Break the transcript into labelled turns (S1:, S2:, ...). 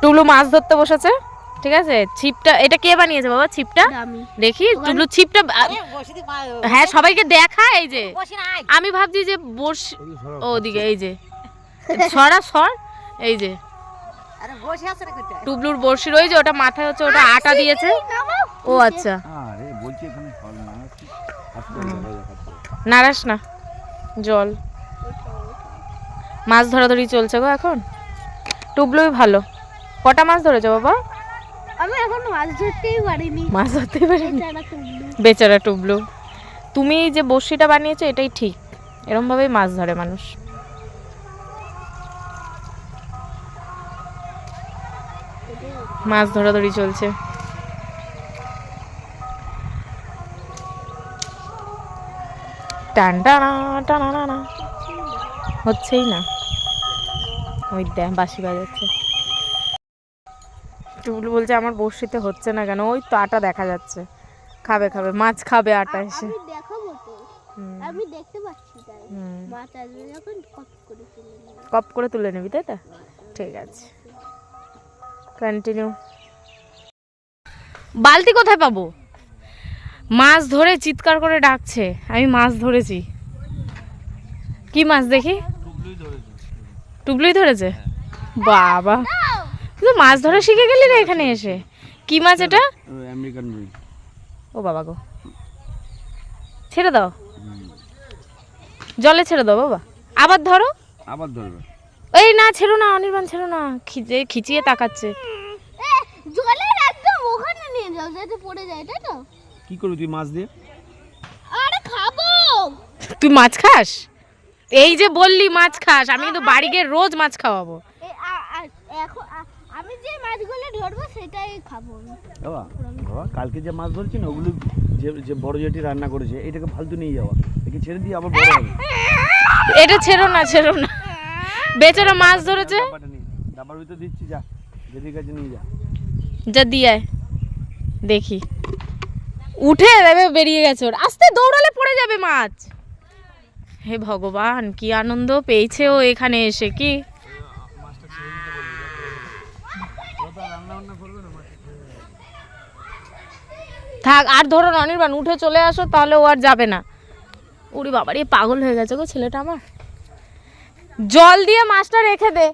S1: টুবলু মাছ ধরতে বসেছে, ঠিক আছে। ছিপটা এটা কে বানিয়েছে বাবা? ছিপটা দেখি, টুবলু ছিপটা। হ্যাঁ সবাইকে দেখা। এই যে আমি ভাবছি যে বসি ওদিকে, এই যে সরা সর, এই যে টুবলুর বড়শির ওই যে ওটা মাথায় হচ্ছে, ওটা আটা দিয়েছে। ও আচ্ছা, নারাস না, জল। মাছ ধরাধরি চলছে গো এখন। টুবলুই ভালো। কটা মাছ ধরেছো বাবা?
S2: আমি এখন মাছ ধরতেই পারিনি।
S1: মাছ ধরতেই পারিনি, বেচারা টুবলু। তুমি যে বড়শিটা বানিয়েছো এটাই ঠিক, এরকম ভাবেই মাছ ধরে মানুষ। মাছ ধরাধরি চলছে। টান টানা টানা টানা হচ্ছেই না। ওই দেখ বাঁশি বাজাচ্ছে। টুবলু বলছে আমার বড়শিতে হচ্ছে না কেন? ওই তো আটা দেখা যাচ্ছে। খাবে খাবে, মাছ খাবে আটা এসে।
S2: আমি দেখাবো তো, আমি দেখতে পাচ্ছি তাই। মাছ আসবে যখন কপ করে তুলে
S1: কপ করে তুলে
S2: নিবি।
S1: নিবি, তাই তো? ঠিক আছে, কন্টিনিউ। বালতি কোথায় পাবো? মাছ ধরে চিৎকার করে ডাকছে আমি মাছ ধরেছি। কি মাছ দেখি? টুবলুই ধরেছে। বাবা, তুই মাছ ধরা শিখে গেলি রে এখানে এসে। কি মাছ এটা?
S3: আমেরিকান রুই।
S1: ও বাবা গো, ছেড়ে দাও, জলে ছেড়ে দাও বাবা। আবার ধরো,
S3: আবার ধরবে।
S1: এই না ছেড়ো না অনির্বাণ, ছেড়ো না। খিচিয়ে তাকাচ্ছে।
S2: জলের একদম ওখানে নিয়ে যাও যাতে পড়ে যায়, তাই তো?
S3: কি করবি তুই মাছ দিয়ে?
S2: আরে খাবো।
S1: তুই মাছ খাস? এই যে বললি মাছ খাস, আমি কিন্তু বাড়ি গিয়ে রোজ মাছ খাওয়াবো।
S2: এখন আমি যে মাছগুলো ধরবো সেটাই খাবো।
S3: বাবা বাবা, কালকে যে মাছ ধরছি না ওগুলো যে বড় জেঠি রান্না করেছে, এটাকে ফালতু নিয়ে যাওয়া, একে ছেড়ে দিয়ে আবার বড় হবে।
S1: এটা ছেড়ো না, ছেড়ো না, বেচারা মাছ ধরেছে।
S3: ডাবার ভিতর দিচ্ছি, যা জেঠির কাছে নিয়ে যা।
S1: যা দিয়ে আয়, দেখি উঠে যাবে, বেরিয়ে গেছে ওর। আস্তে দৌড়ালে পড়ে যাবে মাছ। হে ভগবান, কি আনন্দ পেয়েছে ও এখানে এসে। কি থাক আর ধরো না অনির্বাণ, উঠে চলে আসো, তাহলে ও আর যাবে না। উড়ি বাবারে, পাগল হয়ে গেছে গো ছেলেটা আমার। জল দিয়ে মাছটা রেখে দে।